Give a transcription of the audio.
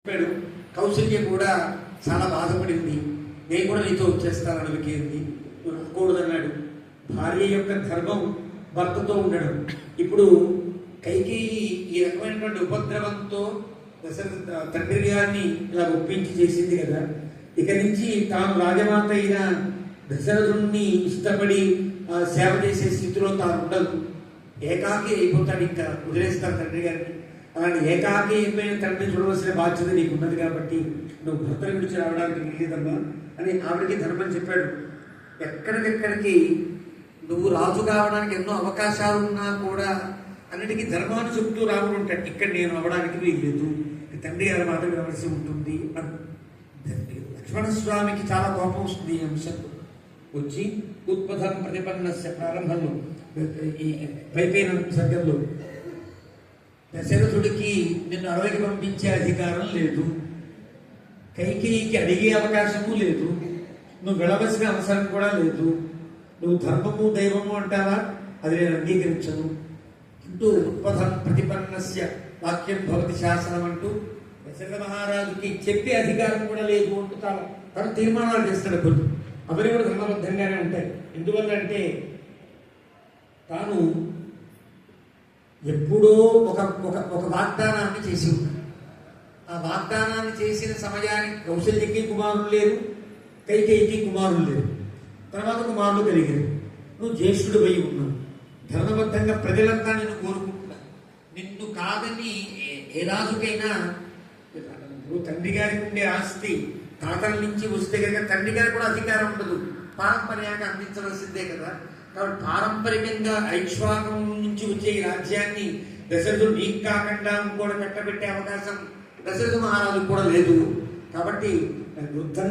చెప్పాడు. కౌసల్య కూడా చాలా బాధపడింది. నేను కూడా నీతో వచ్చేస్తాను అడిగింది. నువ్వు రాకూడదన్నాడు. భార్య యొక్క ధర్మం భర్తతో ఉండడం. ఇప్పుడు కైకేయి ఈ రకమైనటువంటి ఉపద్రవంతో తండ్రి గారిని ఇలా ఒప్పించి చేసింది కదా. ఇక నుంచి తాను రాజమాత అయిన దశరథుణ్ణి ఇష్టపడి సేవ చేసే స్థితిలో తాను ఉండదు. ఏకాకి అయిపోతాడు. ఇంకా వదిలేస్తాను తండ్రి గారిని. అలాంటి ఏకాకి అయిపోయిన తండ్రి చూడవలసిన బాధ్యత నీకు ఉన్నది కాబట్టి నువ్వు భర్తల గురించి రావడానికి వీలేదమ్మా అని ఆవిడకి ధర్మం చెప్పాడు. ఎక్కడికెక్కడికి నువ్వు రాజు కావడానికి ఎన్నో అవకాశాలు ఉన్నా కూడా అన్నిటికీ ధర్మాన్ని చెబుతూ రావడం ఉంటాడు. ఇక్కడ నేను అవడానికి వీల్లేదు, తండ్రి గారి మాట వినవలసి ఉంటుంది. లక్ష్మణస్వామికి చాలా కోపం వస్తుంది ఈ అంశంలో. వచ్చి ఉత్పథం ప్రతిపన్నస్య ప్రారంభంలో ఈ పైపైన సర్గంలో దశరథుడికి నిన్ను అడవికి పంపించే అధికారం లేదు, కైకేయికి అడిగే అవకాశము లేదు, నువ్వు వెళ్ళవలసిన అవసరం కూడా లేదు. నువ్వు ధర్మము దైవము అంటావా, అది నేను అంగీకరించను అంటూ ఉత్పథం ప్రతిపన్నస్య వాక్యం భవతి శాసనం అంటూ దశరథ మహారాజుకి చెప్పే అధికారం కూడా లేదు అంటూ తను తీర్మానాలు చేస్తాడు. కొన్ని అవన్నీ కూడా ధర్మబద్ధంగానే ఉంటాయి. ఎందువల్ల అంటే తాను ఎప్పుడో ఒక ఒక వాగ్దానాన్ని చేసి ఉన్నాడు. ఆ వాగ్దానాన్ని చేసిన సమయానికి కౌశల్యకి కుమారులు లేరు, కైకేయికి కుమారులు లేరు, తర్వాత కుమారులు కలిగారు. నువ్వు జ్యేష్ఠుడు పోయి ఉన్నావు. ధర్మబద్ధంగా ప్రజలంతా నిన్ను కోరుకుంటున్నారు. నిన్ను కాదని ఏ రాజుకైనా తండ్రి గారికి ఉండే ఆస్తి తాతల నుంచి వస్తే కనుక తండ్రి గారికి కూడా అధికారం ఉండదు, పారంపర్యంగా అందించవలసిందే కదా. కాబట్టి పారంపరికంగా ఐక్ష్వాకం నుంచి వచ్చే ఈ రాజ్యాన్ని దశరథుడు నీకు కాకుండా కూడా కట్టబెట్టే అవకాశం దశరథ మహారాజుకు కూడా లేదు. కాబట్టి వృద్ధం